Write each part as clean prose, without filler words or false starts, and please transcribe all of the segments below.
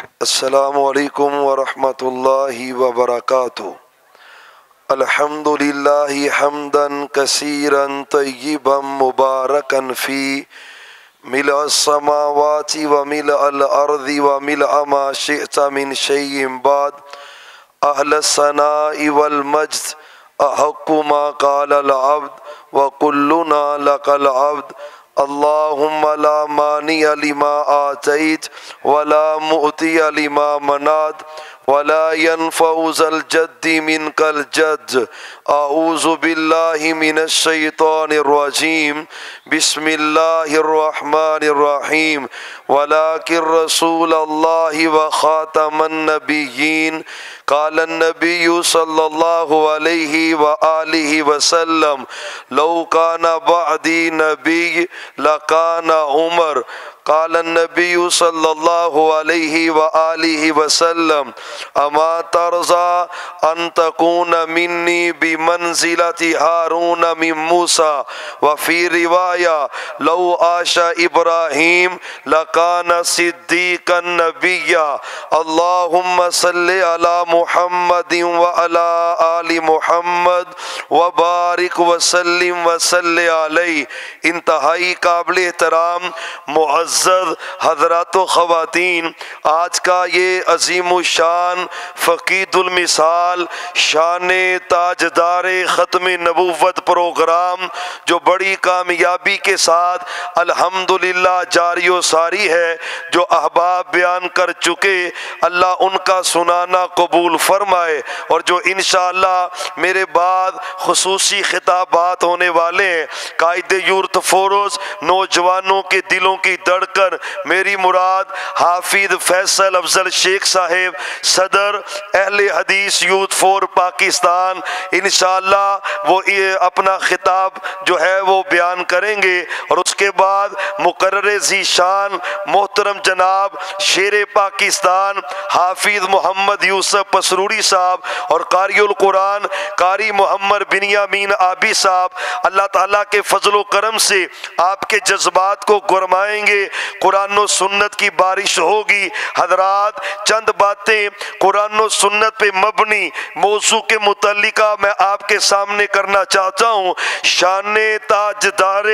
السلام علیکم ورحمۃ اللہ وبرکاتہ۔ الحمد للہ حمدا کثیرا طیبا مبارکا فی ملء السماوات وملء الارض وملء ما شئت من شیء بعد اہل الثناء والمجد احق ما قال العبد وکلنا لک العبد اللہم لا مانع لما آتیت ولا معطی لما منعت ولا ينفع ذا الجد منك الجد۔ اعوذ باللہ من الشیطان الرجیم، بسم اللہ الرحمن الرحیم۔ ولكن رسول اللہ وخاتم النبیین، قال النبی صلی اللہ علیہ وآلہ وسلم لو كان بعدی نبی لكان عمر۔ قال النبی صلی اللہ علیہ وآلہ وسلم اما ترضى ان تكون منی بمنزلة ہارون من موسیٰ۔ وفی روایہ لو عاش ابراہیم لكان صدیقا نبیا۔ اللہم صل علی محمد وعلى آل محمد وبارک وسلم وصلی علیہ۔ انتہائی قابل احترام معزز حضرات و خواتین، آج کا یہ عظیم الشان فقید المثال شان تاجدار ختم نبوت پروگرام جو بڑی کامیابی کے ساتھ الحمدللہ جاری و ساری ہے، جو احباب بیان کر چکے، اللہ ان کا سنانا قبول فرمائے، اور جو انشاءاللہ میرے بعد خصوصی خطابات ہونے والے ہیں، قائد یورت فوروز نوجوانوں کے دلوں کی دڑ کر میری مراد حافظ فیصل افضل شیخ صاحب صدر اہل حدیث یوتھ فور پاکستان، انشاءاللہ وہ اپنا خطاب جو ہے وہ بیان کریں گے، اور اس کے بعد مقرر ذی شان محترم جناب شیر پاکستان حافظ محمد یوسف پسروری صاحب اور قاری القرآن قاری محمد بنیامین آبی صاحب اللہ تعالیٰ کے فضل و کرم سے آپ کے جذبات کو گرمائیں گے، قرآن و سنت کی بارش ہوگی۔ حضرات چند باتیں قرآن و سنت پہ مبنی موضوع کے متعلقہ میں آپ کے سامنے کرنا چاہتا ہوں۔ شان تاجدار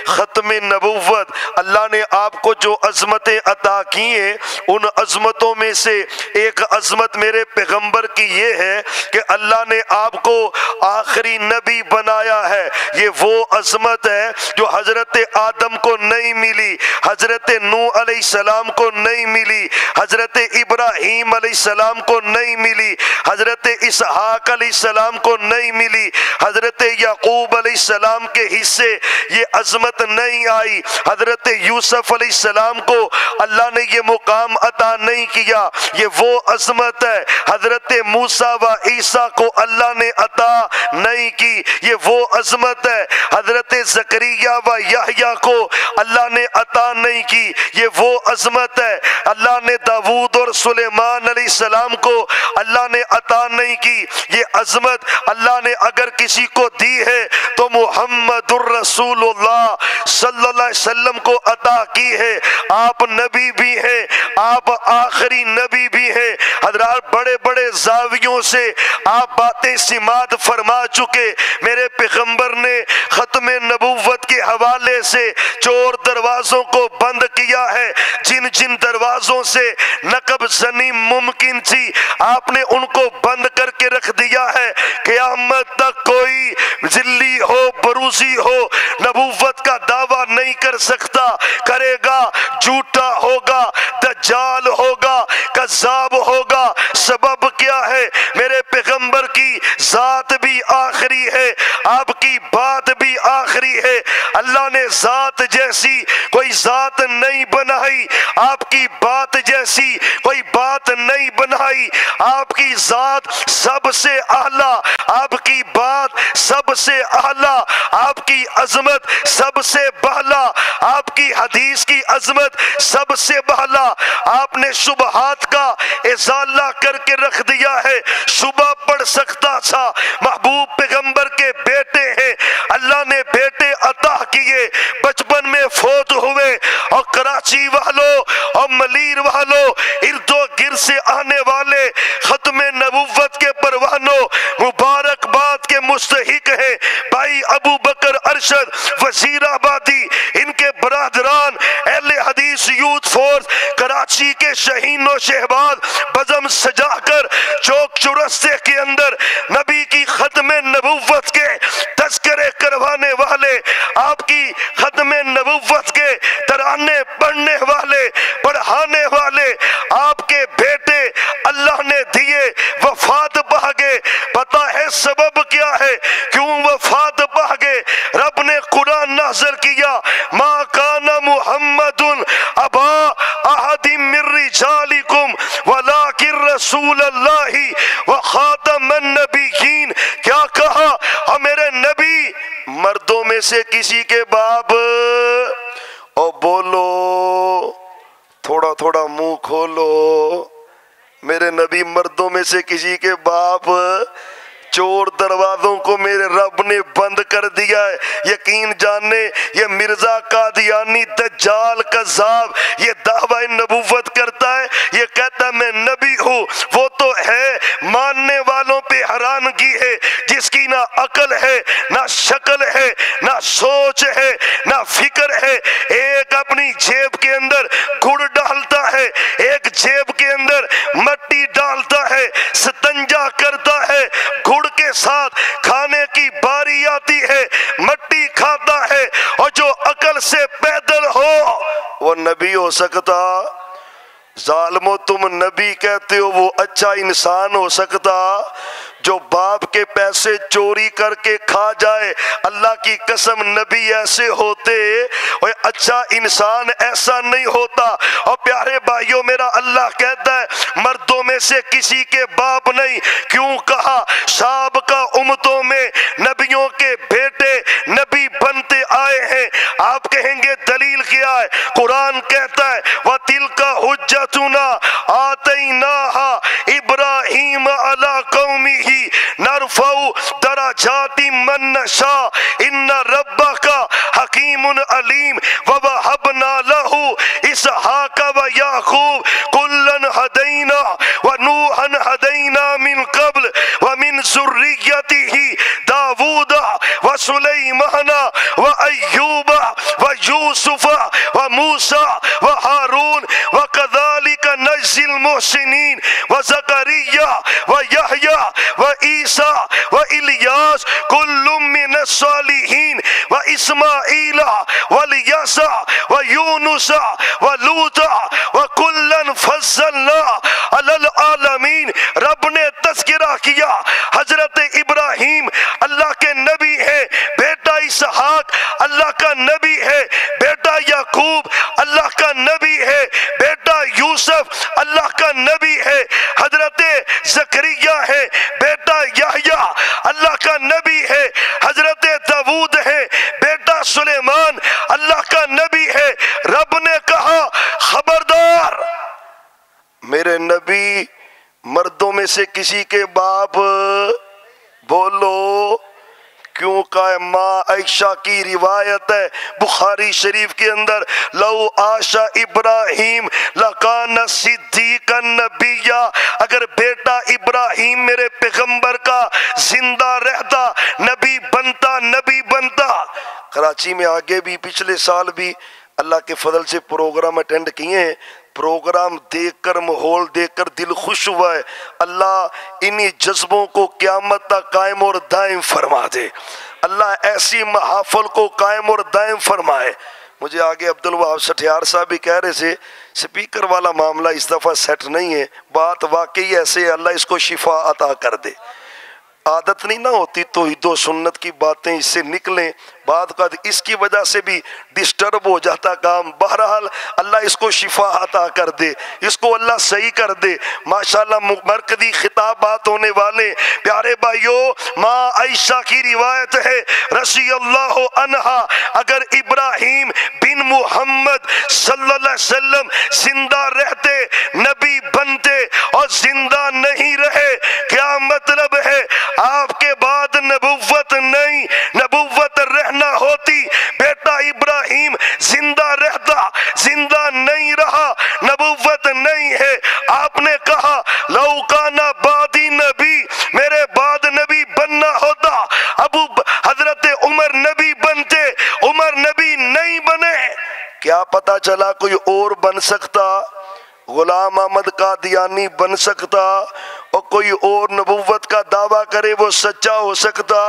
ختم نبوت، اللہ نے آپ کو جو عظمتیں عطا کی ہیں، ان عظمتوں میں سے ایک عظمت میرے پیغمبر کی یہ ہے کہ اللہ نے آپ کو آخری نبی بنایا ہے۔ یہ وہ عظمت ہے جو حضرت آدم کو نہیں ملی، حضرت نوح علیہ السلام کو نہیں ملی، حضرت ابراہیم علیہ السلام کو نہیں ملی، حضرت اسحاق علیہ السلام کو نہیں ملی، حضرت یعقوب علیہ السلام کے حصے یہ عظمت نہیں آئی، حضرت یوسف علیہ السلام کو اللہ نے یہ مقام عطا نہیں کیا۔ یہ وہ عظمت ہے حضرت موسیٰ و عیسیٰ کو اللہ نے عطا نہیں کی۔ یہ وہ عظمت ہے حضرت زکریا و یحییٰ کو اللہ نے عطا نہیں کی۔ یہ وہ عظمت ہے اللہ نے داؤد اور سلیمان علیہ السلام کو اللہ نے عطا نہیں کی۔ یہ عظمت اللہ نے اگر کسی کو دی ہے تو محمد الرسول اللہ صلی اللہ علیہ وسلم کو عطا کی ہے۔ آپ نبی بھی ہیں، آپ آخری نبی بھی ہیں۔ حضرات بڑے بڑے زاویوں سے آپ باتیں سماعت فرما چکے۔ میرے پیغمبر نے ختم نبوت کے حوالے سے چور دروازوں کو بند کیا ہے، جن جن دروازوں سے نقب زنی ممکن تھی آپ نے ان کو بند کر کے رکھ دیا ہے۔ قیامت تک کوئی ذلی ہو بروزی ہو نبوت کا دعویٰ نہیں کر سکتا، کرے گا جھوٹا ہوگا، دجال ہوگا، کذاب ہوگا۔ سبب کیا ہے؟ میرے پیغمبر کی ذات بھی آخری ہے، آپ کی بات بھی آخری ہے۔ اللہ نے ذات جیسی کوئی ذات نہیں بنائی، آپ کی بات جیسی کوئی بات نہیں بنائی۔ آپ کی ذات سب سے اعلیٰ، آپ کی بات سب سے اعلیٰ، آپ کی عظمت سب سے بالا، آپ کی حدیث کی عظمت سب سے بالا۔ آپ نے شبہات کا ازالہ کر کے رکھ دیا ہے۔ شبہ پڑھ سکتا تھا، محبوب پیغمبر کے بیٹے ہیں، اللہ نے بیٹے عطا کیے، بچپن میں فوت ہوئے، اور کراچی والوں اور ملیر والوں ارد و آخر سے آنے والے ختم نبوت کے پروانوں مبارکباد کے مستحق ہیں بھائی ابو بکر ارشد وزیر آبادی، ان کے برادران اہل حدیث یوتھ فورس کراچی کے شہین و شہباز بزم سجا کر چوک چورستے کے اندر نبی کی ختم نبوت کے تذکرے کروانے والے، آپ کی ختم نبوت کے ترانے پڑھنے والے، پڑھانے والے آپ کے بیٹے اللہ نے دیے وفات پا گئے۔ پتہ ہے سبب کیا ہے کیوں وفات پا گئے؟ رب نے قرآن نازل کیا ما کان محمد ابا احد من رجالکم ولکن رسول اللہ وخاتم النبیین۔ کیا کہا؟ اور میرے نبی مردوں میں سے کسی کے باپ، اور بولو تھوڑا تھوڑا منہ کھولو، میرے نبی مردوں میں سے کسی کے باپ، چور دروازوں کو میرے رب نے بند کر دیا ہے۔ یقین جاننے یہ مرزا قادیانی دجال کذاب یہ دعوی نبوت کرتا ہے، یہ کہتا ہے میں نبی ہوں، وہ تو ہے ماننے والوں پہ حیرانگی ہے جس کی نہ عقل ہے، نہ شکل ہے، نہ سوچ ہے، نہ فکر ہے۔ ایک اپنی جیب کے اندر گڑ ڈالتا ہے، ایک جیب کے اندر مٹی ڈالتا ہے، ستنجا کرتا ہے، گڑ کے ساتھ کھانے کی باری آتی ہے، مٹی کھاتا ہے، اور جو عقل سے پیدل ہو وہ نبی ہو سکتا؟ ظالمو تم نبی کہتے ہو، وہ اچھا انسان ہو سکتا جو باپ کے پیسے چوری کر کے کھا جائے؟ اللہ کی قسم نبی ایسے ہوتے اور اچھا انسان ایسا نہیں ہوتا۔ اور پیارے بھائیوں میرا اللہ کہتا ہے مردوں میں سے کسی کے باپ نہیں۔ کیوں کہا؟ شاب کا امتوں میں نبیوں کے بیٹے نبی بنتے آئے ہیں۔ آپ کہیں گے دلیل کیا ہے؟ قرآن کہتا ہے وَتِلْكَ حُجَّتُنَا آتَيْنَاهَا إِبْرَاهِيمَ عَلَىٰ قَوْمِهِ نَرْفَعُ دَرَجَاتٍ مَّن نَّشَاءُ إِنَّ رَبَّكَ حَكِيمٌ عَلِيمٌ وَوَهَبْنَا لَهُ إِسْحَاقَ وَيَعْقُوبَ كُلًّا هَدَيْنَا وَنُوحًا هَدَيْنَا مِن قَبْلُ وَمِن ذُرِّيَّتِهِ دَاوُودَ وَسُلَيْمَانَ وَأَيُّوبَ وَيُوسُفَ وَمُوسَىٰ وَهَارُونَ وَكَذَلِكَ نَجْزِي الْمُحْسِنِينَ وَزَكَرِيَّا وَيَحْيَىٰ وَعِيسَىٰ وَإِلْيَاسَ كُلٌّ مِّنَ الصَّالِحِينَ وَإِسْمَاعِيلَ وَالْيَسَعَ وَيُونُسَ وَلُوطًا وَكُلًّا فَضَّلْنَا عَلَى الْعَالَمِينَ۔ رب نے تذکرہ کیا حضرت ابراہیم اللہ کے نبی ہے، بیٹا اسحاق اللہ کا نبی ہے، بیٹا یعقوب اللہ کا نبی ہے، بیٹا یوسف اللہ کا نبی ہے، حضرت زکریا ہے، بیٹا یحییٰ اللہ کا نبی ہے، حضرت داؤد ہے، بیٹا سلیمان اللہ کا نبی ہے۔ رب نے کہا خبردار میرے نبی مردوں میں سے کسی کے باپ، بولو کیوں کہا؟ ماں عائشہ کی روایت ہے بخاری شریف کے اندر لو عاشا ابراہیم لکان صدیقا نبیا، اگر بیٹا ابراہیم میرے پیغمبر کا زندہ رہتا نبی بنتا۔ کراچی میں آگے بھی پچھلے سال بھی اللہ کے فضل سے پروگرام اٹینڈ کیے ہیں، پروگرام دیکھ کر ماحول دیکھ کر دل خوش ہوا ہے۔ اللہ انہی جذبوں کو قیامت تک قائم اور دائم فرما دے، اللہ ایسی محافل کو قائم اور دائم فرمائے۔ مجھے آگے عبدالوہاب سٹھیار صاحب بھی کہہ رہے تھے سپیکر والا معاملہ اس دفعہ سیٹ نہیں ہے، بات واقعی ایسے ہے، اللہ اس کو شفا عطا کر دے۔ عادت نہیں نہ ہوتی توحید و سنت کی باتیں اس سے نکلیں، بعد کا اس کی وجہ سے بھی ڈسٹرب ہو جاتا کام۔ بہرحال اللہ اس کو شفا عطا کر دے، اس کو اللہ صحیح کر دے۔ ماشاءاللہ مرکزی خطابات ہونے والے پیارے بھائیوں، ماں عائشہ کی روایت ہے رضی اللہ عنہا، اگر ابراہیم بن محمد صلی اللہ علیہ وسلم زندہ رہتے نبی بنتے اور زندہ نہیں رہے، کیا مطلب ہے؟ آپ کے بعد نبوت نہیں، نبوت رہنا ہوتی۔ بیٹا ابراہیم زندہ رہتا، زندہ نہیں رہا، نبوت نہیں ہے۔ آپ نے چلا کوئی اور بن سکتا، غلام احمد قادیانی بن سکتا، اور کوئی اور نبوت کا دعویٰ کرے وہ سچا ہو سکتا۔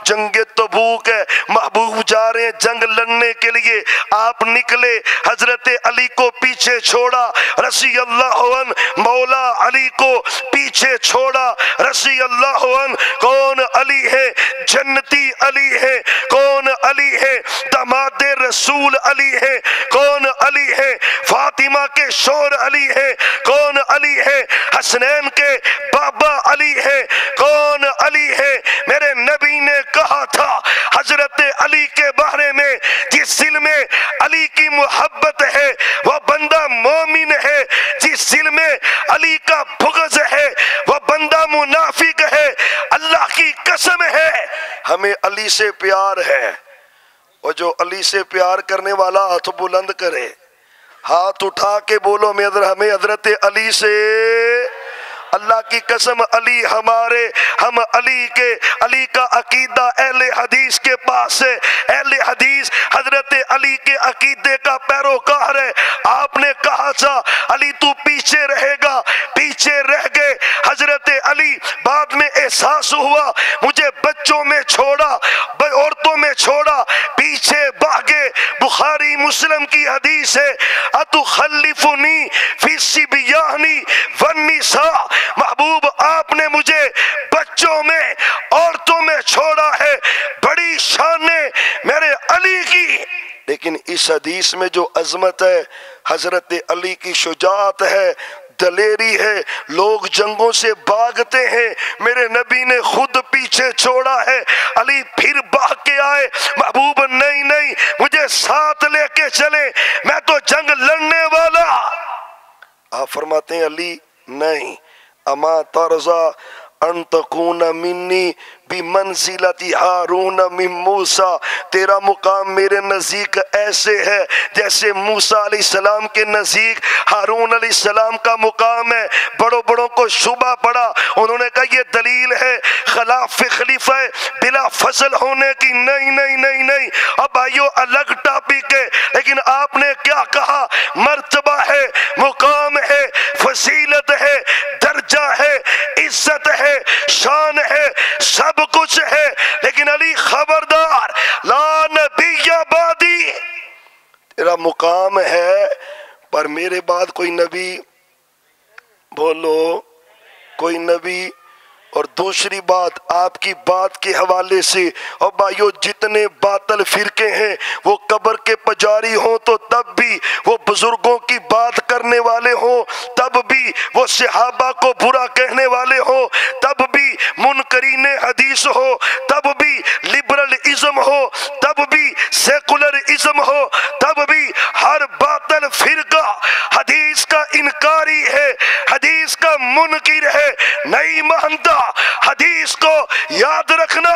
جنگ تبوک ہے، محبوب جا رہے ہیں جنگ لڑنے کے لیے، آپ نکلے، حضرت علی کو پیچھے چھوڑا رضی اللہ عنہ، مولا علی کو پیچھے چھوڑا رضی اللہ عنہ۔ کون علی ہے؟ جنتی علی ہے۔ کون علی ہے؟ داماد رسول علی ہے۔ کون علی ہے؟ فاطمہ کے شور علی ہے۔ کون علی ہے؟ حسنین کے بابا علی ہے۔ کون علی ہے؟ میرے نبی نے کہا تھا حضرت علی کے بارے میں، جس دل میں علی کی محبت ہے وہ بندہ مومن ہے، جس دل میں علی کا بغض ہے وہ بندہ منافق ہے۔ اللہ کی قسم ہے ہمیں علی سے پیار ہے، اور جو علی سے پیار کرنے والا ہاتھ بلند کرے، ہاتھ اٹھا کے بولو ہمیں حضرت علی سے، اللہ کی قسم علی ہمارے، ہم علی کے، علی کا عقیدہ اہل حدیث کے پاس ہے۔ اہل حدیث حضرت علی کے عقیدے کا پیروکار ہے۔ آپ نے کہا تھا علی تو پیچھے رہے گا، پیچھے رہ گئے حضرت علی۔ بعد میں احساس ہوا مجھے بچوں میں چھوڑا، عورتوں میں چھوڑا، پیچھے بھاگے۔ بخاری مسلم کی حدیث ہے، اتخلفنی فی الصبیان والنساء، محبوب آپ نے مجھے بچوں میں، عورتوں میں چھوڑا ہے۔ بڑی شان ہے میرے علی کی، لیکن اس حدیث میں جو عظمت ہے، حضرت علی کی شجاعت ہے، دلیری ہے، لوگ جنگوں سے بھاگتے ہیں، میرے نبی نے خود پیچھے چھوڑا ہے۔ علی پھر بھاگ کے آئے، محبوب نہیں مجھے ساتھ لے کے چلے، میں تو جنگ لڑنے والا۔ آپ فرماتے ہیں علی نہیں، اما ترضا ان تکون منی بمنزلت ہارون من موسیٰ، تیرا مقام میرے نزدیک ایسے ہے جیسے موسیٰ علیہ السلام کے نزدیک ہارون علیہ السلام کا مقام ہے۔ بڑوں کو شبہ پڑا، انہوں نے کہا یہ دلیل ہے خلاف خلیفہ بلا فصل ہونے کی۔ نہیں، اب بھائیو الگ ٹاپک ہے، لیکن آپ نے کیا کہا؟ مرتبہ ہے، مقام ہے، فضیلت ہے، درجہ ہے، عزت ہے، شان ہے، سب کچھ ہے، لیکن علی خبردار، لا نبی بعدی، تیرا مقام ہے پر میرے بعد کوئی نبی، بولو کوئی نبی۔ اور دوسری بات آپ کی بات کے حوالے سے، اور بھائیو جتنے باطل فرقے ہیں وہ قبر کے پجاری ہوں تو تب بھی، وہ بزرگوں کی بات کرنے والے ہوں تب بھی، وہ صحابہ کو برا کہنے والے ہوں تب بھی، منکرین حدیث ہو تب بھی، لبرلزم ہو تب بھی، سیکولرزم ہو تب بھی، ہر باطل فرقہ حدیث کا انکاری ہے، حدیث کا منکر ہے، نہیں مانتا حدیث کو۔ یاد رکھنا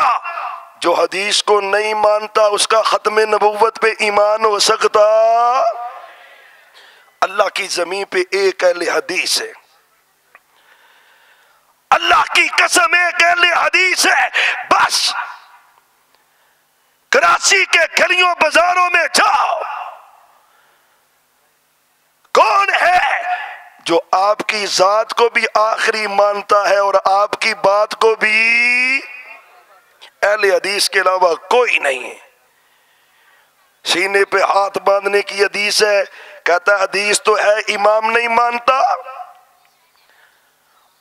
جو حدیث کو نہیں مانتا اس کا ختم نبوت پہ ایمان ہو سکتا؟ اللہ کی زمین پہ ایک اہل حدیث ہے، اللہ کی قسم ایک اہل حدیث ہے، بس کراچی کے گلیوں بازاروں میں جاؤ، کون ہے جو آپ کی ذات کو بھی آخری مانتا ہے اور آپ کی بات کو بھی؟ اہل حدیث کے علاوہ کوئی نہیں ہے۔ سینے پہ ہاتھ باندھنے کی حدیث ہے، کہتا ہے حدیث تو ہے امام نہیں مانتا،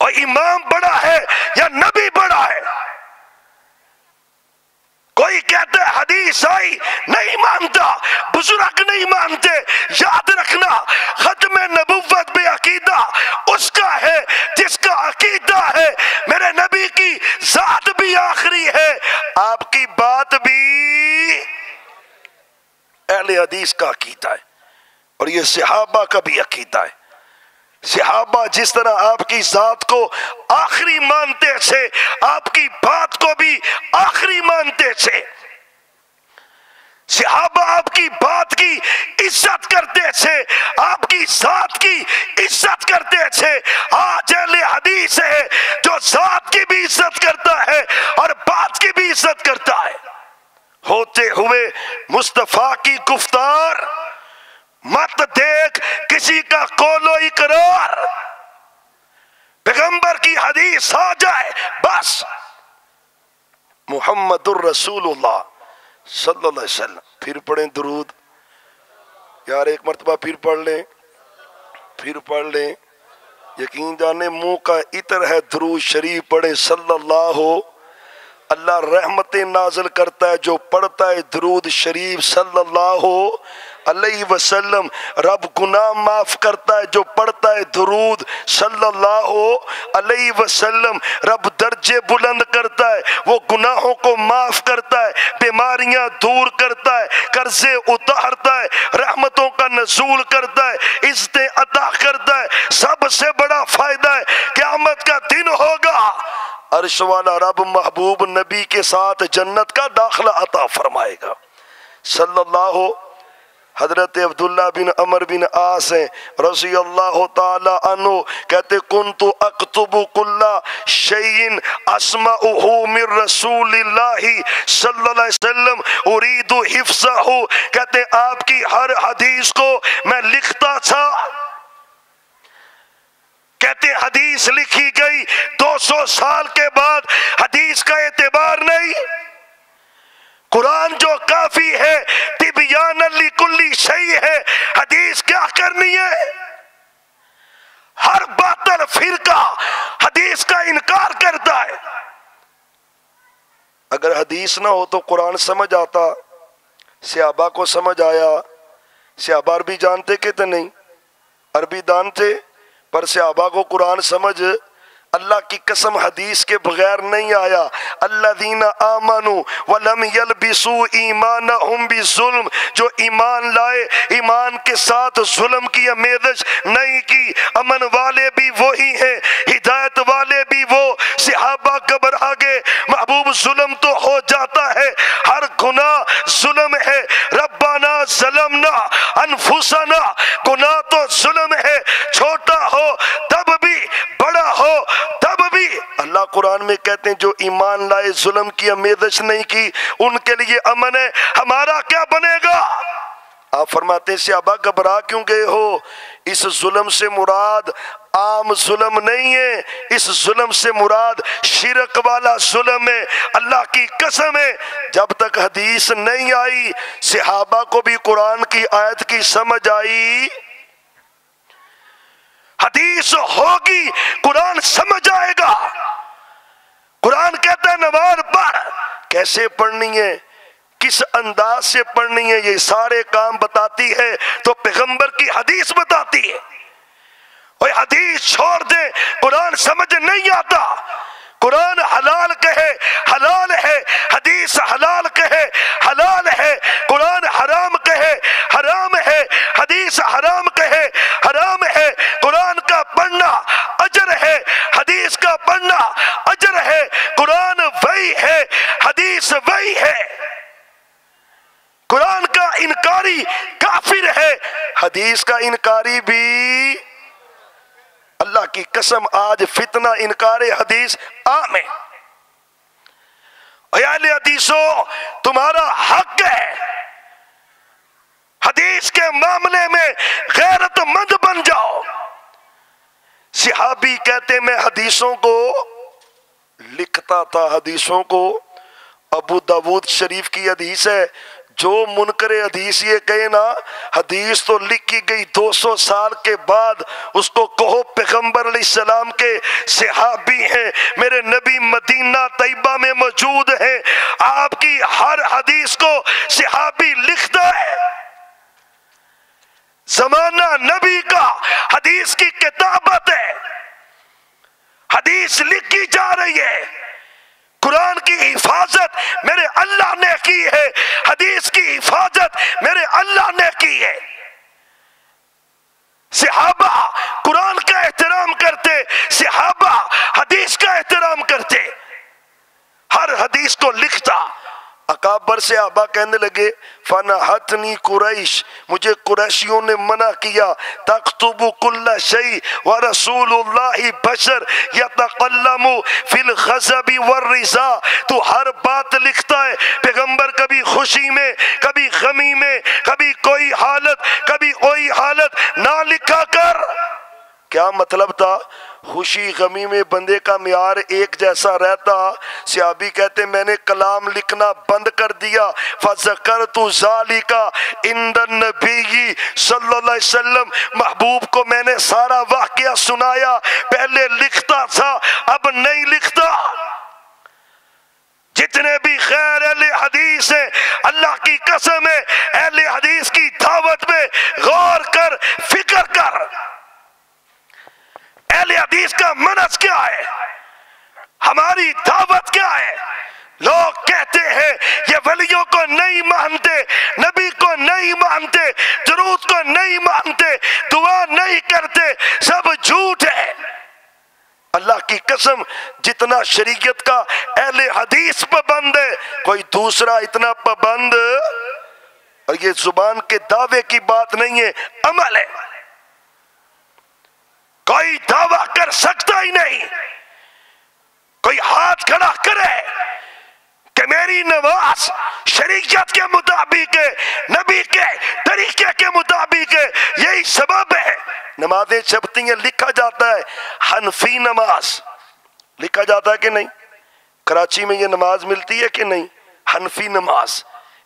اور امام بڑا ہے یا نبی بڑا ہے؟ کوئی کہتا ہے حدیث آئی نہیں مانتا، بزرگ نہیں مانتے۔ یاد رکھنا ختم نبوت بے عقیدہ اس کا ہے جس کا عقیدہ ہے میرے نبی کی ذات بھی آخری ہے، آپ کی بات بھی۔ اہل حدیث کا عقیدہ ہے، اور یہ صحابہ کا بھی عقیدہ ہے۔ صحابہ جس طرح آپ کی ذات کو آخری مانتے تھے، آپ کی بات کو بھی آخری مانتے تھے۔ صحابہ آپ کی بات کی عزت کرتے تھے، آپ کی ذات کی عزت کرتے تھے۔ آج اہل حدیث ہے جو ذات کی بھی عزت کرتا ہے اور بات کی بھی عزت کرتا ہے۔ ہوتے ہوئے مصطفیٰ کی گفتار مت دیکھ کسی کا قول و اقرار، پیغمبر کی حدیث آ جائے بس محمد الرسول اللہ صلی اللہ علیہ وسلم، پھر پڑھیں درود، یار ایک مرتبہ پھر پڑھ لیں، پھر پڑھ لیں، یقین جانے منہ کا عطر ہے درود شریف پڑھیں صلی اللہ رحمتیں نازل کرتا ہے جو پڑھتا ہے درود شریف صلی اللہ علیہ وسلم، رب گناہ معاف کرتا ہے جو پڑھتا ہے درود صلی اللہ علیہ وسلم، رب درجے بلند کرتا ہے، وہ گناہوں کو معاف کرتا ہے، بیماریاں دور کرتا ہے، قرضے اتارتا ہے، رحمتوں کا نزول کرتا ہے، عزتیں عطا کرتا ہے۔ سب سے بڑا فائدہ ہے قیامت کا دن ہوگا عرش والا رب محبوب نبی کے ساتھ جنت کا داخلہ عطا فرمائے گا صلی اللہ۔ حضرت عبداللہ بن عمر بن عاص ہیں رضی اللہ تعالی عنہ، کہتے کنت اکتب کل شیء اسمعہ من رسول اللہ صلی اللہ علیہ وسلم اريد حفظہ، کہتے آپ کی ہر حدیث کو میں لکھتا تھا، کہتے حدیث لکھی گئی 200 سال کے بعد حدیث کا اعتبار نہیں، قرآن جو کافی ہے تبیان لکل شیء ہے، حدیث کیا کرنی ہے؟ ہر باطل فرقہ حدیث کا انکار کرتا ہے، اگر حدیث نہ ہو تو قرآن سمجھ آتا، صحابہ کو سمجھ آیا، صحابہ عربی جانتے کہ نہیں؟ عربی جانتے، پر صحابہ کو قرآن سمجھ اللہ کی قسم حدیث کے بغیر نہیں آیا۔ الذین آمنوا ولم یلبسوا ایمانہم بظلم، جو ایمان لائے ایمان کے ساتھ ظلم کی آمیزش نہیں کی، امن والے بھی وہی ہیں، ہدایت والے بھی وہ۔ صحابہ گھبرا گئے، محبوب ظلم تو ہو جاتا ہے، ہر گناہ ظلم ہے، ربنا ظلمنا انفسنا، گناہ تو ظلم ہے، چھوٹا ہو تب بھی بڑا ہو تب بھی۔ اللہ قرآن میں کہتے ہیں جو ایمان لائے ظلم کی آمیزش نہیں کی ان کے لیے امن ہے، ہمارا کیا بنے گا؟ آپ فرماتے ہیں صحابہ گھبرا کیوں گئے ہو؟ اس ظلم سے مراد عام ظلم نہیں ہے، اس ظلم سے مراد شرک والا ظلم ہے۔ اللہ کی قسم ہے جب تک حدیث نہیں آئی صحابہ کو بھی قرآن کی آیت کی سمجھ آئی، حدیث ہوگی قرآن سمجھ آئے گا۔ قرآن کہتا ہے نماز پڑھ، کیسے پڑھنی ہے، کس انداز سے پڑھنی ہے، یہ سارے کام بتاتی ہے تو پیغمبر کی حدیث بتاتی ہے۔ اور حدیث چھوڑ دیں، قرآن سمجھ نہیں آتا، قرآن حلال کہے حلال ہے، حدیث حلال کہے حلال ہے، قرآن حرام کہے حرام ہے، حدیث حرام کہے حرام ہے، قرآن کا پڑھنا اجر ہے، حدیث کا پڑھنا اجر ہے، قرآن وحی ہے، حدیث وحی ہے، قرآن کا انکاری کافر ہے، حدیث کا انکاری بھی۔ اللہ کی قسم آج فتنہ انکار حدیث عام ہے۔ اہل حدیثوں تمہارا حق ہے حدیث کے معاملے میں غیرت مند بن جاؤ۔ صحابی کہتے میں حدیثوں کو لکھتا تھا، حدیثوں کو، ابو داود شریف کی حدیث ہے، جو منکر حدیث یہ کہے نا حدیث تو لکھی گئی 200 سال کے بعد، اس کو کہو پیغمبر علیہ السلام کے صحابی ہیں، میرے نبی مدینہ طیبہ میں موجود ہیں، آپ کی ہر حدیث کو صحابی لکھتا ہے۔ زمانہ نبی کا حدیث کی کتابت ہے، حدیث لکھی جا رہی ہے، قرآن کی حفاظت میرے اللہ نے کی ہے، حدیث کی حفاظت میرے اللہ نے کی ہے۔ صحابہ قرآن کا احترام کرتے، صحابہ حدیث کا احترام کرتے، ہر حدیث کو لکھتا، اکابر صحابہ کہنے لگے فنہتنی قریش، مجھے قریشیوں نے منع کیا، تکتب کل شیء ورسول اللہ بشر یتکلم فی الغضب والرضا، تو ہر بات لکھتا ہے، پیغمبر کبھی خوشی میں، کبھی غمی میں، کبھی کوئی حالت، کبھی کوئی حالت، نہ لکھا کر۔ کیا مطلب تھا؟ خوشی غمی میں بندے کا معیار ایک جیسا رہتا۔ صحابی کہتے میں نے کلام لکھنا بند کر دیا، فذکرت ذالک عند النبی صلی اللہ علیہ وسلم، محبوب کو میں نے سارا واقعہ سنایا، پہلے لکھتا تھا اب نہیں لکھتا۔ جتنے بھی خیر اہل حدیث ہیں، اللہ کی قسم ہے اہل حدیث کی دعوت میں غور کر، فکر کر، اہل حدیث کا منہج کیا ہے، ہماری دعوت کیا ہے۔ لوگ کہتے ہیں یہ ولیوں کو نہیں مانتے، نبی کو نہیں مانتے، درود کو نہیں مانتے، دعا نہیں کرتے، سب جھوٹ ہے۔ اللہ کی قسم جتنا شریعت کا اہل حدیث پابند ہے، کوئی دوسرا اتنا پابند، اور یہ زبان کے دعوے کی بات نہیں ہے، عمل ہے۔ کوئی دعویٰ کر سکتا ہی نہیں، کوئی ہاتھ کھڑا کرے کہ میری نماز شریعت کے مطابق ہے، نبی کے طریقے کے مطابق ہے، یہی سبب ہے۔ نمازیں چھپتی ہیں، لکھا جاتا ہے حنفی نماز، لکھا جاتا ہے کہ نہیں؟ کراچی میں یہ نماز ملتی ہے کہ نہیں؟ حنفی نماز۔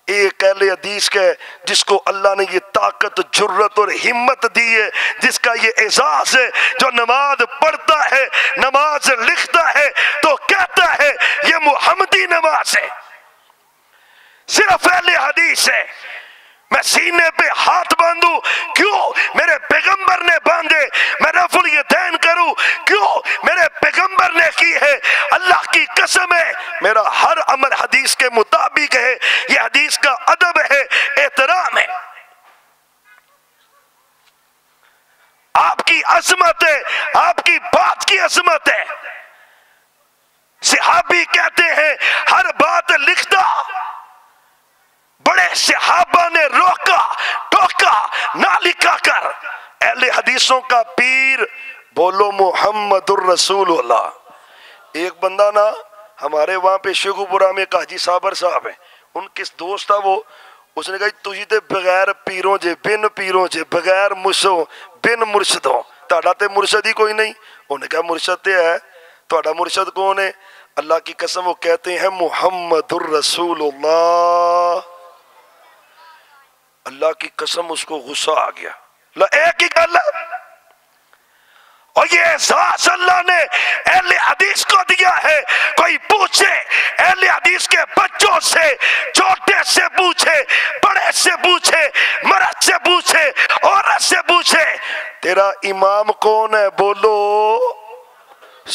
ایک اہل حدیث کا ہے جس کو اللہ نے یہ طاقت، جرت اور ہمت دی ہے، جس کا یہ اعزاز ہے، جو نماز پڑھتا ہے، نماز لکھتا ہے تو کہتا ہے یہ محمدی نماز ہے، صرف اہل حدیث ہے۔ میں سینے پہ ہاتھ باندھوں کیوں؟ میرے پیغمبر نے باندھے۔ میں رفع الیدین کروں کیوں؟ میرے پیغمبر نے کی ہے۔ اللہ کی قسم ہے میرا ہر عمل حدیث کے مطابق ہے، یہ حدیث کا ادب ہے، احترام ہے۔ آپ کی عظمت ہے، آپ کی بات کی عظمت ہے۔ صحابی کہتے ہیں ہر بات لکھتا، بڑے صحابہ نے روکا ٹوکا، نہ لکھا کر۔ اہل حدیثوں کا پیر بولو محمد الرسول اللہ۔ ایک بندہ نا ہمارے وہاں پہ شیخوپورہ میں ایک حاجی صابر صاحب ہیں، ان کس دوست تھا وہ، اس نے کہا تجھی تے بغیر پیروں جے، بن پیروں جے، بغیر مرشدوں، بن مرشدوں، تہاڈا تے مرشد ہی کوئی نہیں۔ انہوں نے کہا مرشد تے ہے، تہاڈا مرشد کون ہے؟ اللہ کی قسم وہ کہتے ہیں محمد الرسول اللہ۔ اللہ کی قسم اس کو غصہ آ گیا۔ ایک ہی گل ہے، اور یہ احساس اللہ نے اہل حدیث کو دیا ہے۔ کوئی پوچھے اہل حدیث کے بچوں سے، چھوٹے سے پوچھے، بڑے سے پوچھے، مرد سے پوچھے، عورت سے پوچھے تیرا امام کون ہے؟ بولو،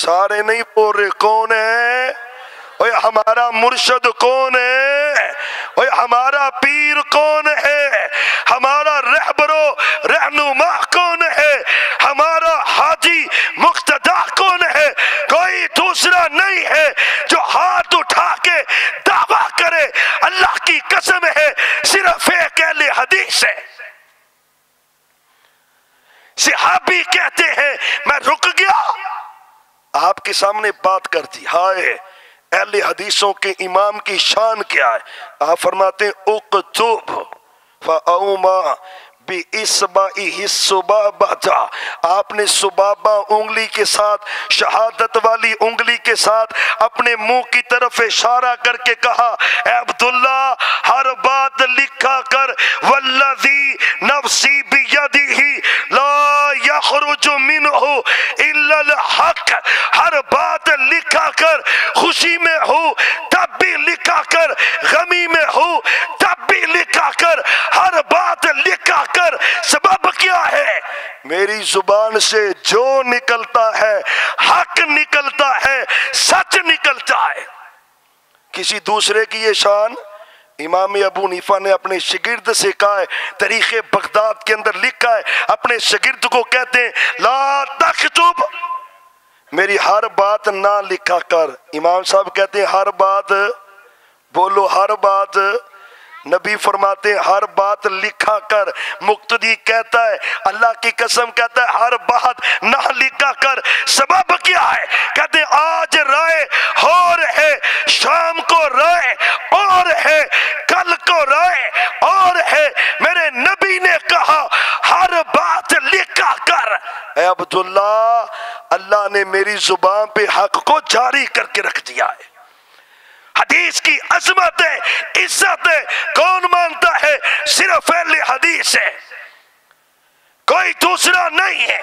سارے نہیں بول رہے، کون ہے؟ اوے ہمارا مرشد کون ہے؟ اوے ہمارا پیر کون ہے؟ ہمارا رہبر و رہنما کون ہے؟ ہمارا حاجی مقتدا کون ہے؟ کوئی دوسرا نہیں ہے جو ہاتھ اٹھا کے دعویٰ کرے۔ اللہ کی قسم ہے صرف ایک اہل حدیث ہے۔ صحابی کہتے ہیں میں رک گیا، آپ کے سامنے بات کر دی۔ ہائے اہل حدیثوں کے امام کی شان کیا ہے؟ آپ فرماتے ہیں اکتب فاوما بِإِصْبَعِهِ السُّبَابَةَ، آپ نے سبابہ انگلی کے ساتھ، شہادت والی انگلی کے ساتھ اپنے منہ کی طرف اشارہ کر کے کہا اے عبداللہ ہر بات لکھا کر، والذی نفسی بیدہ لا یخرج منہ الا الحق، ہر بات لکھا کر، خوشی میں ہو تب بھی لکھا کر، غمی میں ہو تب بھی لکھا کر، ہر بات لکھا کر۔ سبب کیا ہے؟ میری زبان سے جو نکلتا ہے حق نکلتا ہے، سچ نکلتا ہے۔ کسی دوسرے کی یہ شان امام ابو حنیفہ نے اپنے شاگرد سے کہا ہے، تاریخ بغداد کے اندر لکھا ہے، اپنے شاگرد کو کہتے ہیں لا تکتب، میری ہر بات نہ لکھا کر۔ امام صاحب کہتے ہیں ہر بات بولو ہر بات، نبی فرماتے ہیں ہر بات لکھا کر۔ مقتدی کہتا ہے اللہ کی قسم کہتا ہے ہر بات نہ لکھا کر۔ سبب کیا ہے؟ کہتے ہیں آج رائے اور ہے، شام کو رائے اور ہے، کل کو رائے اور ہے۔ میرے نبی نے کہا ہر بات لکھا کر۔ اے عبداللہ، اللہ نے میری زبان پہ حق کو جاری کر کے رکھ دیا ہے۔ حدیث کی عظمت ہے، عزت ہے، کون مانتا ہے؟ صرف اہل حدیث ہے، کوئی دوسرا نہیں ہے۔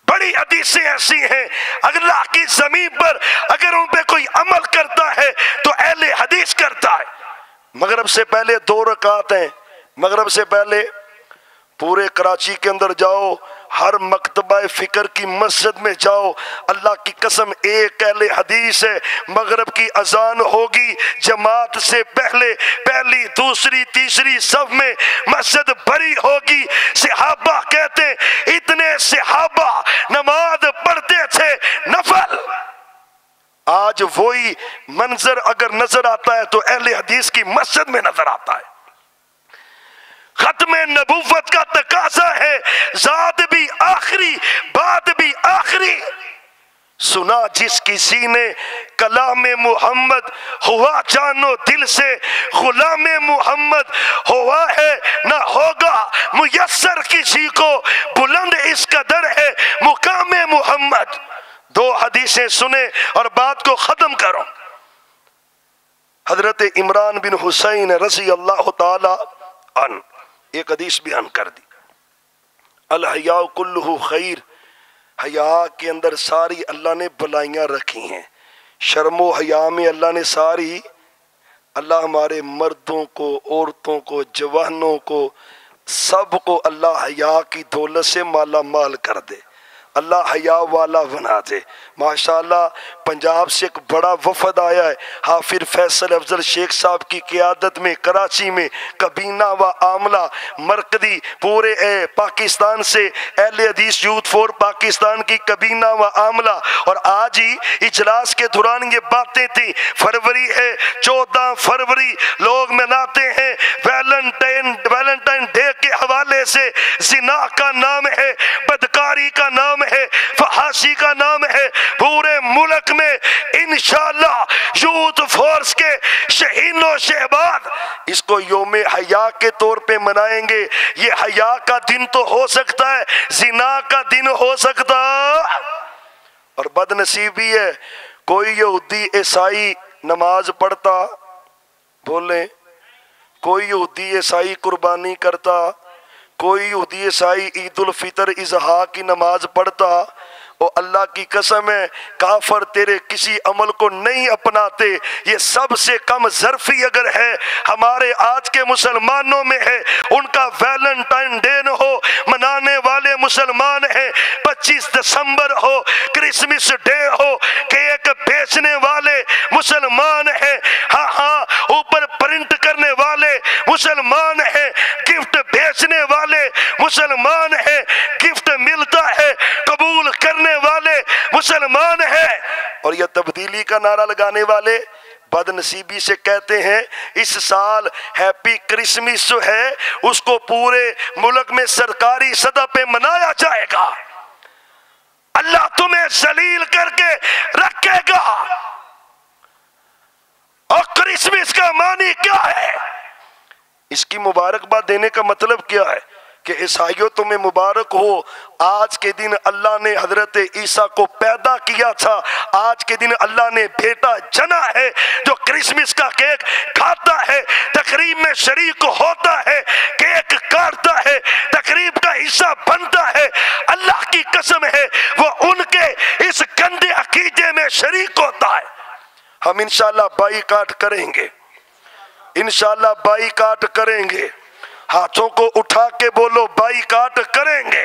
بڑی حدیثیں ایسی ہیں اللہ کی زمین پر اگر ان پہ کوئی عمل کرتا ہے تو اہل حدیث کرتا ہے۔ مغرب سے پہلے 2 رکعت ہیں، مغرب سے پہلے پورے کراچی کے اندر جاؤ، ہر مکتبہ فکر کی مسجد میں جاؤ، اللہ کی قسم ایک اہل حدیث ہے۔ مغرب کی اذان ہوگی، جماعت سے پہلے پہلی دوسری تیسری صف میں مسجد بھری ہوگی۔ صحابہ کہتے ہیں اتنے صحابہ نماز پڑھتے تھے نفل۔ آج وہی منظر اگر نظر آتا ہے تو اہل حدیث کی مسجد میں نظر آتا ہے۔ ختم نبوت کا تقاضا ہے، ذات بھی آخری، بات بھی آخری۔ سنا جس کسی نے کلام محمد، ہوا جانو دل سے غلام محمد، ہوا ہے نہ ہوگا میسر کسی کو، بلند اس قدر ہے مقام محمد۔ 2 حدیثیں سنیں اور بات کو ختم کرو۔ حضرت عمران بن حسین رضی اللہ تعالی عنہ ایک حدیث بیان کر دی، الحیاء کلہ خیر، حیا کے اندر ساری اللہ نے بلائیاں رکھی ہیں۔ شرم و حیا میں اللہ نے ساری، اللہ ہمارے مردوں کو، عورتوں کو، جوانوں کو، سب کو اللہ حیا کی دولت سے مالا مال کر دے، اللہ حیا والا بنا دے۔ ماشاءاللہ پنجاب سے ایک بڑا وفد آیا ہے، حافظ فیصل افضل شیخ صاحب کی قیادت میں کراچی میں کابینہ و عاملہ مرکزی پورے پاکستان سے اہل حدیث یوتھ فور پاکستان کی کابینہ و عاملہ، اور آج ہی اجلاس کے دوران یہ باتیں تھیں۔ فروری ہے، 14 فروری لوگ مناتے ہیں ویلنٹائن ڈے کے حوالے سے۔ زنا کا نام ہے، بدکاری کا نام ہے، فحاشی کا نام ہے۔ پورے ملک میں انشاءاللہ یوتھ فورس کے شہین و شہباز اس کو یوم حیا کے طور پہ منائیں گے۔ یہ حیا کا دن تو ہو سکتا ہے، زنا کا دن ہو سکتا، اور بد نصیبی ہے کوئی یہودی عیسائی نماز پڑھتا، بولیں، کوئی یہودی عیسائی قربانی کرتا، کوئی یہودی عیسائی عید الفطر اضحیٰ کی نماز پڑھتا، اور اللہ کی قسم ہے کافر تیرے کسی عمل کو نہیں اپناتے۔ یہ سب سے کم ظرفی اگر ہے ہمارے آج کے مسلمانوں میں ہے، ان کا ویلنٹائن ڈے ہو منانے والے مسلمان ہیں، 25 دسمبر ہو، کرسمس ڈے ہو، کیک بیچنے والے مسلمان ہیں، ہاں اوپر پرنٹ کرنے والے مسلمان ہیں، گفٹ بیچنے والے مسلمان ہیں، گفٹ ملتا ہے قبول کرنے والے مسلمان ہیں، اور یہ تبدیلی کا نعرہ لگانے والے بد نصیبی سے کہتے ہیں اس سال ہیپی کرسمس جو ہے اس کو پورے ملک میں سرکاری سطح پہ منایا جائے گا۔ اللہ تمہیں ذلیل کر کے رکھے گا۔ اور کرسمس کا معنی کیا ہے؟ اس کی مبارکباد دینے کا مطلب کیا ہے کہ عیسائیوں تمہیں مبارک ہو، آج کے دن اللہ نے حضرت عیسیٰ کو پیدا کیا تھا، آج کے دن اللہ نے بیٹا جنا ہے، جو کرسمس کا کیک کھاتا ہے، تقریب میں شریک ہوتا ہے، کیک کاٹتا ہے، تقریب کا حصہ بنتا ہے، اللہ کی قسم ہے وہ ان کے اس گندے عقیدے میں شریک ہوتا ہے۔ ہم انشاءاللہ بائیکاٹ کریں گے، انشاءاللہ بائیکاٹ کریں گے، ہاتھوں کو اٹھا کے بولو بائیکاٹ کریں گے۔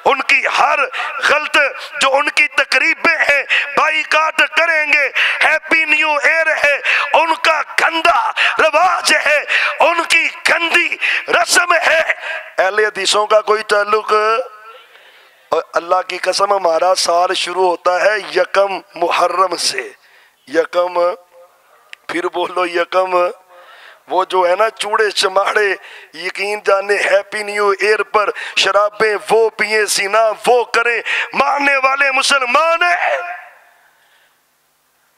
ان کی ہر غلط جو ان کی تقریبیں ہیں بائیکاٹ کریں گے۔ ہیپی نیو ایئر ہے، ان کا گندا رواج ہے، ان کی گندی رسم ہے، اہل حدیثوں کا کوئی تعلق۔ اور اللہ کی قسم ہمارا سال شروع ہوتا ہے 1 محرم سے، 1 پھر بولو یکم، وہ جو ہے نا چوڑے چماڑے یقین جانے ہیپی نیو ایئر پر شرابیں وہ پیئیں سینا وہ کریں، ماننے والے مسلمان ہیں۔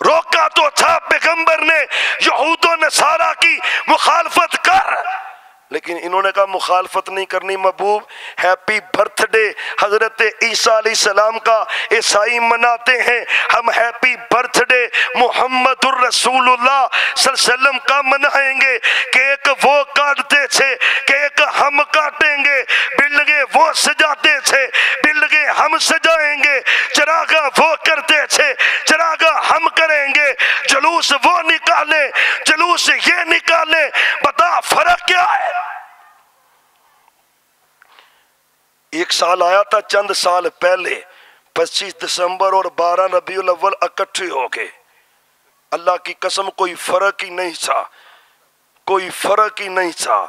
روکا تو تھا پیغمبر نے یہود و نصارہ کی مخالفت کر، لیکن انہوں نے کہا مخالفت نہیں کرنی محبوب، ہیپی برتھ ڈے حضرت عیسیٰ علیہ السلام کا عیسائی مناتے ہیں، ہم ہیپی برتھ ڈے محمد الرسول اللہ صلی اللہ علیہ وسلم کا منائیں گے۔ کیک وہ کاٹتے تھے، کیک ہم کاٹیں گے، بلگے وہ سجاتے تھے، بلگے ہم سجائیں گے، چراغا وہ کرتے تھے، چراغا ہم کریں گے، جلوس وہ نکالیں، جلوس یہ نکالیں، بتا فرق کیا ہے؟ ایک سال آیا تھا چند سال پہلے 25 دسمبر اور 12 ربیع الاول اکٹھے ہو گئے، اللہ کی قسم کوئی فرق ہی نہیں تھا، کوئی فرق ہی نہیں تھا۔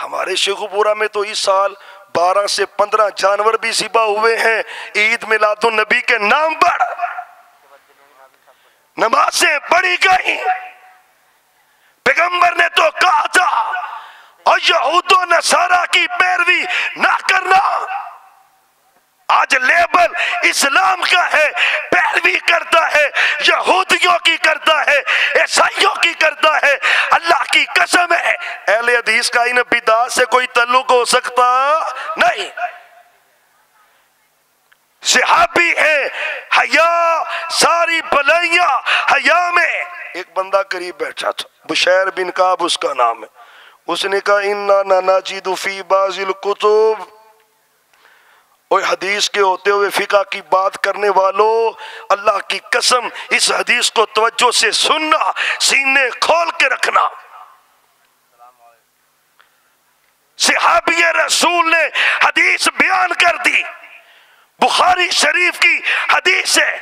ہمارے شیخوپورہ میں تو اس سال 12 سے 15 جانور بھی ذبح ہوئے ہیں عید میلاد النبی کے نام پر، نمازیں پڑھی گئی۔ پیغمبر نے تو کہا تھا اور یہود و نصارہ کی پیروی نہ کرنا، آج لیبل اسلام کا ہے، پیروی کرتا ہے، یہودیوں کی کرتا ہے، عیسائیوں کی کرتا ہے۔ اللہ کی قسم ہے اہل حدیث کا ان بدعات سے کوئی تعلق ہو سکتا نہیں۔ صحابی ہے، حیا ساری بلائیاں حیا میں۔ ایک بندہ قریب بیٹھا تھا، بشیر بن کعب اس کا نام ہے، اس نے کہا اِنَّا نَجِدُ فِي بَعْضِ الْكُتُبِ، اور حدیث کے ہوتے ہوئے فقہ کی بات کرنے والوں، اللہ کی قسم اس حدیث کو توجہ سے سننا، سینے کھول کے رکھنا۔ صحابی رسول نے حدیث بیان کر دی، بخاری شریف کی حدیث ہے،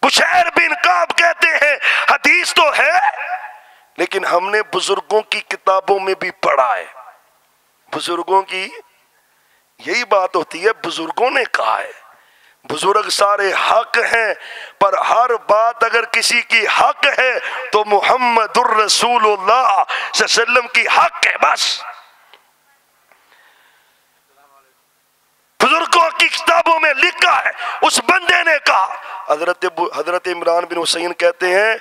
بشیر بن کعب کہتے ہیں حدیث تو ہے لیکن ہم نے بزرگوں کی کتابوں میں بھی پڑھا ہے، بزرگوں کی یہی بات ہوتی ہے، بزرگوں نے کہا ہے، بزرگ سارے حق ہیں، پر ہر بات اگر کسی کی حق ہے تو محمد الرسول اللہ صلی اللہ علیہ وسلم کی حق ہے بس۔ بزرگوں کی کتابوں میں لکھا ہے، اس بندے نے کہا، حضرت عمران بن حسین کہتے ہیں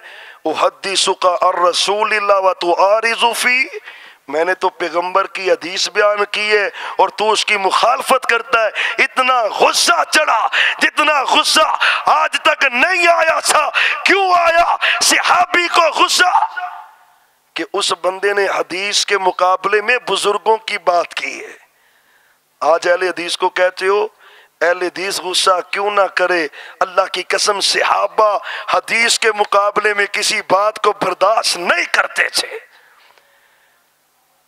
احدثک عن رسول اللہ وتعارض فی، میں نے تو پیغمبر کی حدیث بیان کی ہے اور تو اس کی مخالفت کرتا ہے۔ اتنا غصہ چڑھا جتنا غصہ آج تک نہیں آیا تھا۔ کیوں آیا صحابی کو غصہ؟ کہ اس بندے نے حدیث کے مقابلے میں بزرگوں کی بات کی ہے۔ آج اہل حدیث کو کہتے ہو اہل حدیث غصہ کیوں نہ کرے، اللہ کی قسم صحابہ حدیث کے مقابلے میں کسی بات کو برداشت نہیں کرتے تھے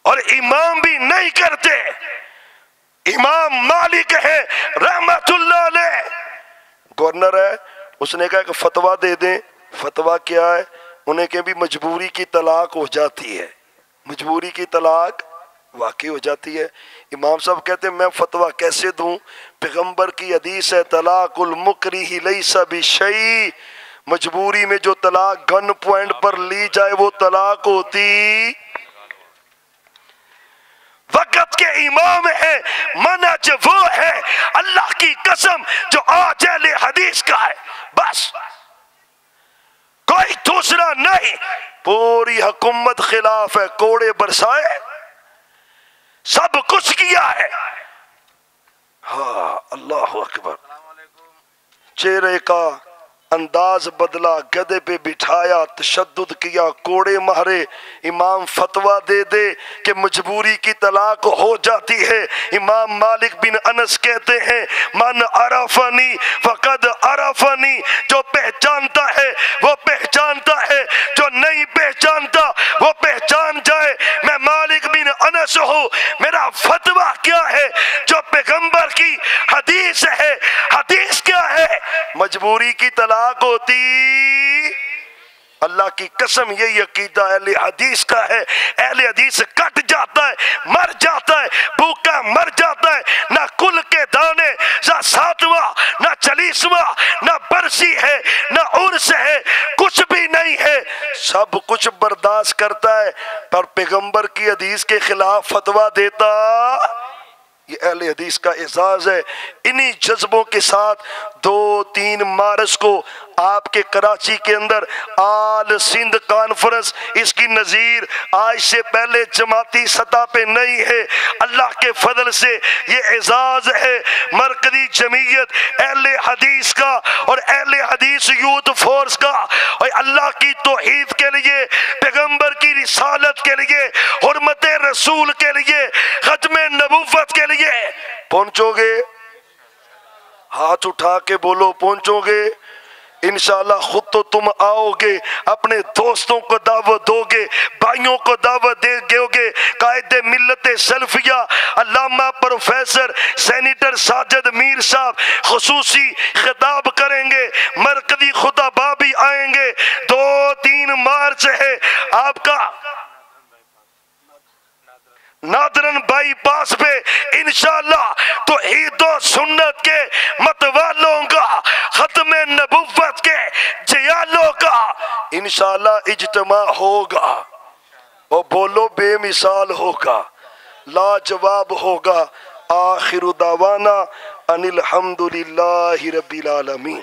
اور امام بھی نہیں کرتے۔ امام مالک ہے رحمت اللہ علیہ، گورنر ہے، اس نے کہا کہ فتویٰ دے دیں۔ فتویٰ کیا ہے؟ انہیں کہ بھی مجبوری کی طلاق ہو جاتی ہے، مجبوری کی طلاق واقع ہو جاتی ہے۔ امام صاحب کہتے ہیں میں فتویٰ کیسے دوں؟ پیغمبر کی حدیث ہے طلاق المکرہ لیس بشیء، مجبوری میں جو طلاق گن پوائنٹ پر لی جائے وہ طلاق ہوتی۔ وقت کے امام ہے، منہج وہ ہے اللہ کی قسم جو آج اہل حدیث کا ہے، بس کوئی دوسرا نہیں۔ پوری حکومت خلاف ہے، کوڑے برسائے، سب کچھ کیا ہے۔ ہاں اللہ اکبر، چہرے کا انداز بدلا، گدے پہ بٹھایا، تشدد کیا، کوڑے مارے۔ امام فتویٰ دے دے کہ مجبوری کی طلاق ہو جاتی ہے۔ امام مالک بن انس کہتے ہیں من عرفنی فقد عرفنی، جو پہچانتا ہے وہ پہچانتا ہے، جو نہیں پہچانتا وہ پہچان جائے۔ میں مالک بن انس ہوں، میرا فتویٰ کیا ہے؟ جو پیغمبر کی حدیث ہے۔ حدیث کیا ہے؟ مجبوری کی طلاق ہوتی اللہ کی قسم یہی عقیدہ اہل حدیث کا ہے. اہل حدیث کٹ جاتا ہے، مر جاتا ہے، بھوکا مر جاتا ہے. نہ کل کے دانے، نہ ساتواں، نہ چالیسواں، نہ برسی ہے، نہ عرس ہے، کچھ بھی نہیں ہے. سب کچھ برداشت کرتا ہے پر پیغمبر کی حدیث کے خلاف فتویٰ دیتا. یہ اہل حدیث کا اعزاز ہے. انہی جذبوں کے ساتھ 2-3 مارچ کو آپ کے کراچی کے اندر آل سندھ کانفرنس، اس کی نظیر آج سے پہلے جماعتی سطح پہ نہیں ہے. اللہ کے فضل سے یہ اعزاز ہے مرکزی جمعیت اہل حدیث کا اور اہل حدیث یوتھ فورس کا. اور اللہ کی توحید کے لیے، پیغمبر کی رسالت کے لیے، حرمت رسول کے لیے، ختم نبوت کے لیے پہنچو گے؟ ہاتھ اٹھا کے بولو پہنچو گے؟ انشاءاللہ خود تو تم آؤ گے، اپنے دوستوں کو دعوت دو گے، بھائیوں کو دعوت دو گے. قائد ملت سلفیہ علامہ پروفیسر سینیٹر ساجد میر صاحب خصوصی خطاب کریں گے، مرکزی خطباء بھی آئیں گے. 2-3 مارچ ہے آپ کا نادرن بائی پاس پہ انشاءاللہ توحید و سنت کے متوالوں کا، ختم نبوت کے جیالوں کا انشاءاللہ اجتماع ہوگا. اور بولو بے مثال ہوگا، لاجواب ہوگا. آخر دعوانا ان الحمدللہ رب العالمین.